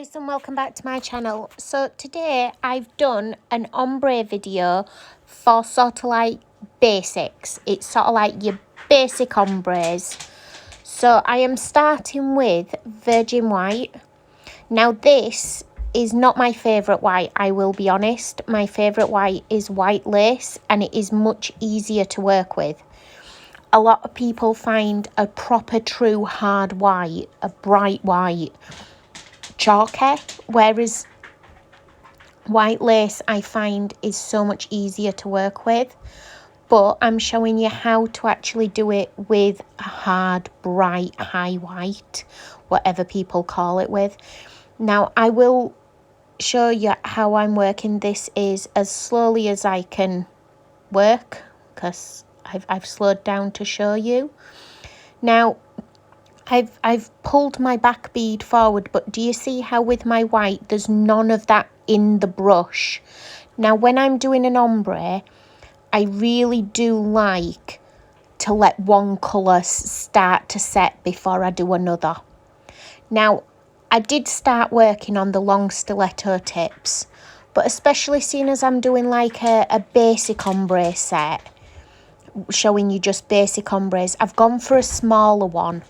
guys, and welcome back to my channel. So today I've done an ombre video for sort of like basics. It's sort of like your basic ombres. So I am starting with virgin white. Now this is not my favourite white, I will be honest. My favourite white is white lace, and it is much easier to work with. A lot of people find a proper true hard white, a bright white, chalky, whereas white lace I find is so much easier to work with. But I'm showing you how to actually do it with a hard, bright, high white, whatever people call it with. Now I will show you how I'm working. This is as slowly as I can work because I've slowed down to show you. Now I've pulled my back bead forward, but do you see how with my white there's none of that in the brush? Now when I'm doing an ombre, I really do like to let one colour start to set before I do another. Now I did start working on the long stiletto tips, but especially seeing as I'm doing like a basic ombre set, showing you just basic ombres, I've gone for a smaller one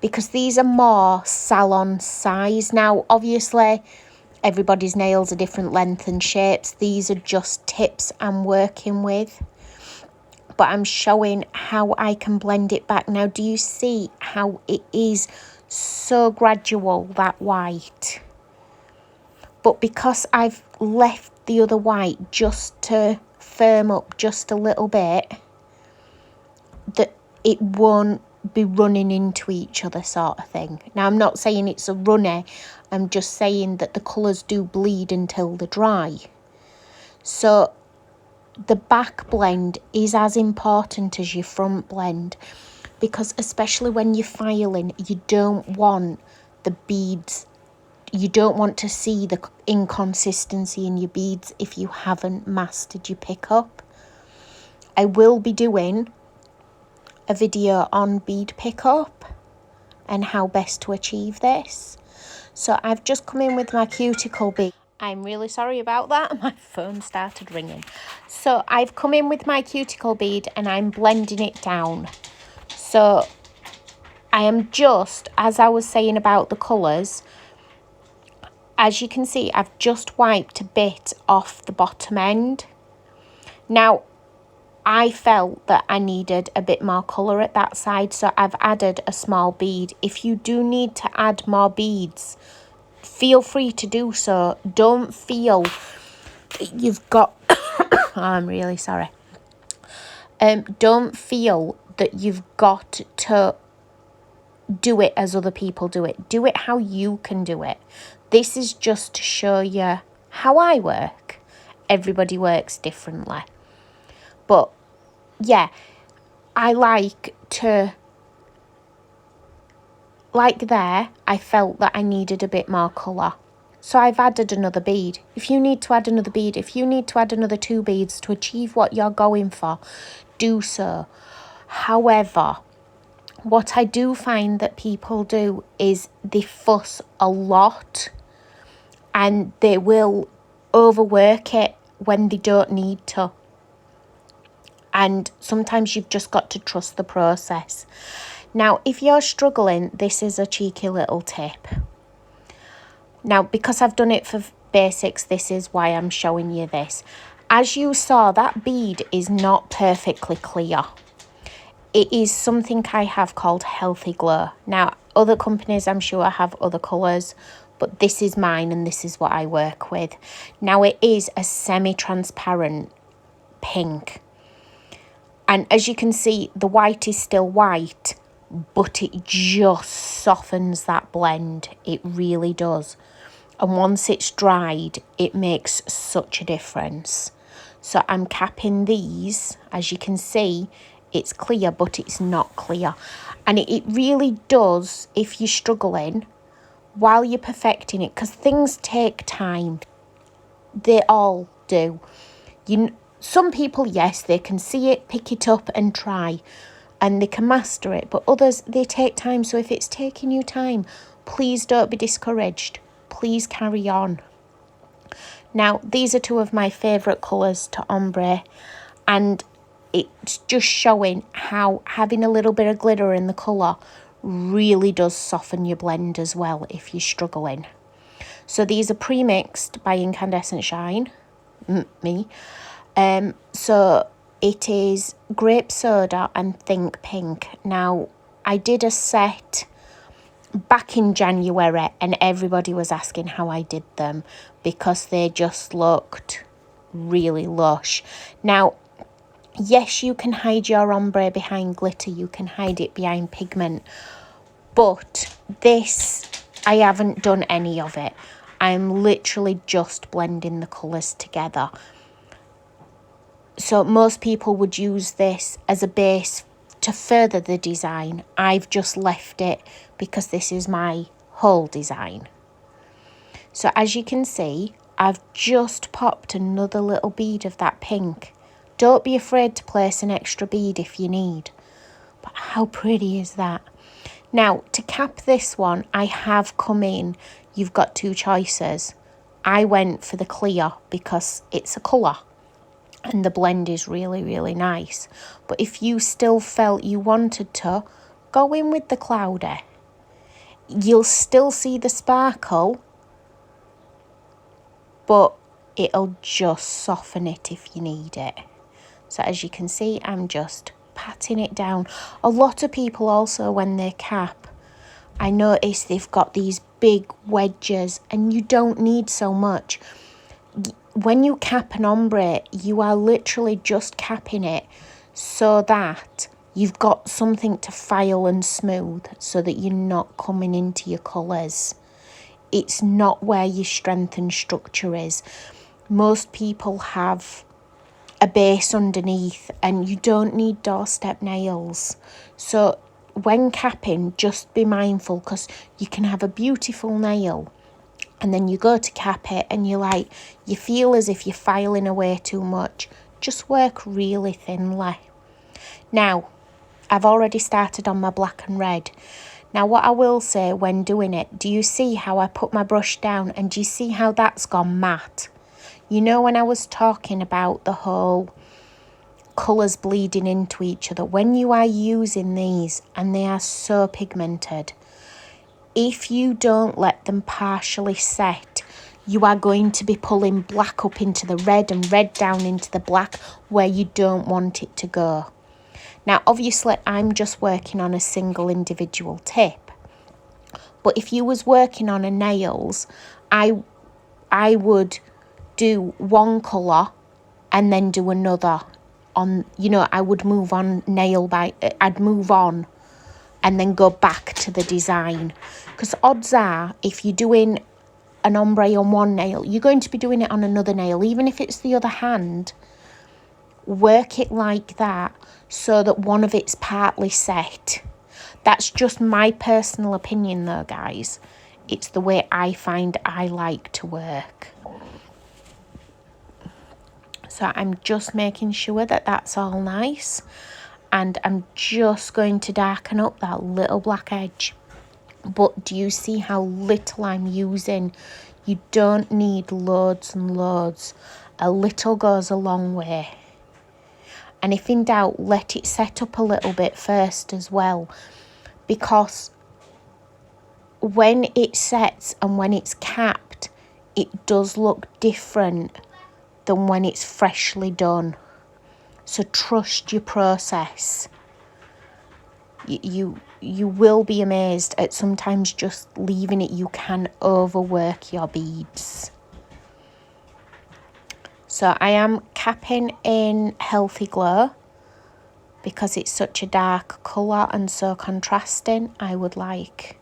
because these are more salon size. Now obviously everybody's nails are different length and shapes. These are just tips I'm working with, but I'm showing how I can blend it back. Now do you see how it is so gradual, that white? But because I've left the other white just to firm up just a little bit, that it won't be running into each other sort of thing. Now I'm not saying it's a runner, I'm just saying that the colours do bleed until they dry. So the back blend is as important as your front blend, because especially when you're filing, you don't want the beads, you don't want to see the inconsistency in your beads if you haven't mastered your pickup. I will be doing a video on bead pickup and how best to achieve this. So I've just come in with my cuticle bead. I'm really sorry about that, my phone started ringing. So I've come in with my cuticle bead and I'm blending it down. So I am just, as I was saying about the colours, as you can see, I've just wiped a bit off the bottom end. Now I felt that I needed a bit more colour at that side, so I've added a small bead. If you do need to add more beads, feel free to do so. Don't feel that you've got oh, I'm really sorry. Don't feel that you've got to do it as other people do it. Do it how you can do it. This is just to show you how I work. Everybody works differently. But yeah, I like to, like there, I felt that I needed a bit more colour. So I've added another bead. If you need to add another bead, if you need to add another 2 beads to achieve what you're going for, do so. However, what I do find that people do is they fuss a lot and they will overwork it when they don't need to. And sometimes you've just got to trust the process. Now, if you're struggling, this is a cheeky little tip. Now, because I've done it for basics, this is why I'm showing you this. As you saw, that bead is not perfectly clear. It is something I have called Healthy Glow. Now, other companies I'm sure have other colours, but this is mine and this is what I work with. Now, it is a semi-transparent pink. And as you can see, the white is still white, but it just softens that blend. It really does. And once it's dried, it makes such a difference. So I'm capping these. As you can see, it's clear, but it's not clear. And it really does, if you're struggling, while you're perfecting it, because things take time. They all do. Some people, yes, they can see it, pick it up and try, and they can master it. But others, they take time. So if it's taking you time, please don't be discouraged. please carry on. Now, these are two of my favourite colours to ombre, and it's just showing how having a little bit of glitter in the colour really does soften your blend as well if you're struggling. So these are pre-mixed by Incandescent Shine, me. So it is Grape Soda and Think Pink. Now, I did a set back in January and everybody was asking how I did them because they just looked really lush. Now, yes, you can hide your ombre behind glitter, you can hide it behind pigment, but this, I haven't done any of it. I'm literally just blending the colours together. So most people would use this as a base to further the design. I've just left it because this is my whole design. So as you can see, I've just popped another little bead of that pink. Don't be afraid to place an extra bead if you need. But how pretty is that? Now, to cap this one, I have come in. You've got two choices. I went for the clear because it's a colour and the blend is really, really nice. But if you still felt you wanted to, go in with the cloudy. You'll still see the sparkle, but it'll just soften it if you need it. So as you can see, I'm just patting it down. A lot of people also, when they cap, I notice they've got these big wedges and you don't need so much. When you cap an ombre, you are literally just capping it so that you've got something to file and smooth so that you're not coming into your colours. It's not where your strength and structure is. Most people have a base underneath and you don't need doorstep nails. So when capping, just be mindful because you can have a beautiful nail and then you go to cap it and you feel as if you're filing away too much. Just work really thinly. Now, I've already started on my black and red. Now, what I will say when doing it, do you see how I put my brush down and do you see how that's gone matte? You know, when I was talking about the whole colours bleeding into each other, when you are using these and they are so pigmented, if you don't let them partially set, you are going to be pulling black up into the red and red down into the black where you don't want it to go. Now, obviously, I'm just working on a single individual tip. But if you was working on a nails, I would do one colour and then do another on, you know, I would move on I'd move on and then go back to the design. Because odds are, if you're doing an ombre on one nail, you're going to be doing it on another nail. Even if it's the other hand, work it like that so that one of it's partly set. That's just my personal opinion though, guys. It's the way I find I like to work. So I'm just making sure that that's all nice. And I'm just going to darken up that little black edge. But do you see how little I'm using? You don't need loads and loads. A little goes a long way. And if in doubt, let it set up a little bit first as well. Because when it sets and when it's capped, it does look different than when it's freshly done. So trust your process. You will be amazed at sometimes just leaving it. You can overwork your beads. So I am capping in Healthy Glow because it's such a dark colour and so contrasting. I would like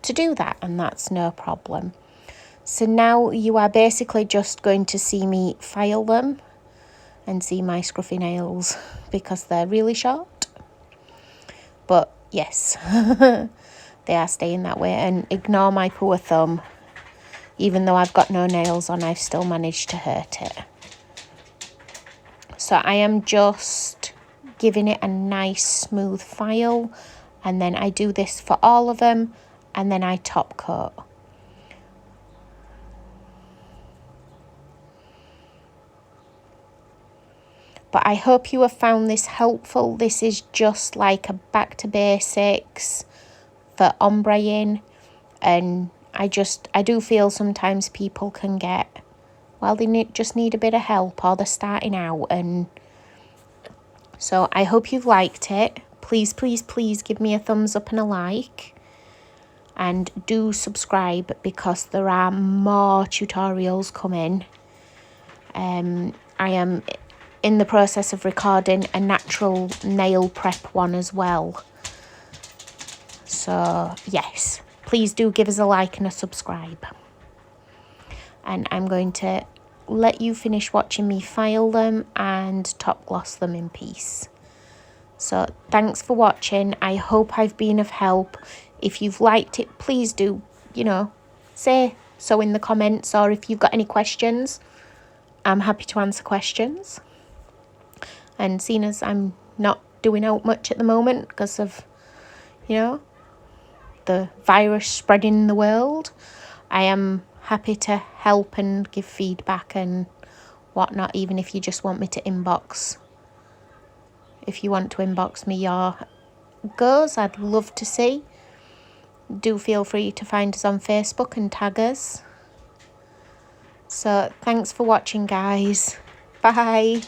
to do that, and that's no problem. So now you are basically just going to see me file them and see my scruffy nails because they're really short. But yes, they are staying that way, and ignore my poor thumb. Even though I've got no nails on, I've still managed to hurt it. So I am just giving it a nice smooth file, and then I do this for all of them, and then I top coat. But I hope you have found this helpful. This is just like a back to basics for ombreing, and I do feel sometimes people can get, well, they just need a bit of help, or they're starting out. And so I hope you've liked it. Please, please, please give me a thumbs up and a like, and do subscribe because there are more tutorials coming. I am in the process of recording a natural nail prep one as well. So yes, please do give us a like and a subscribe. And I'm going to let you finish watching me file them and top gloss them in peace. So thanks for watching. I hope I've been of help. If you've liked it, please do, say so in the comments, or if you've got any questions, I'm happy to answer questions. And seeing as I'm not doing out much at the moment because of, the virus spreading in the world, I am happy to help and give feedback and whatnot, even if you just want me to inbox. If you want to inbox me your goes, I'd love to see. Do feel free to find us on Facebook and tag us. So thanks for watching, guys. Bye.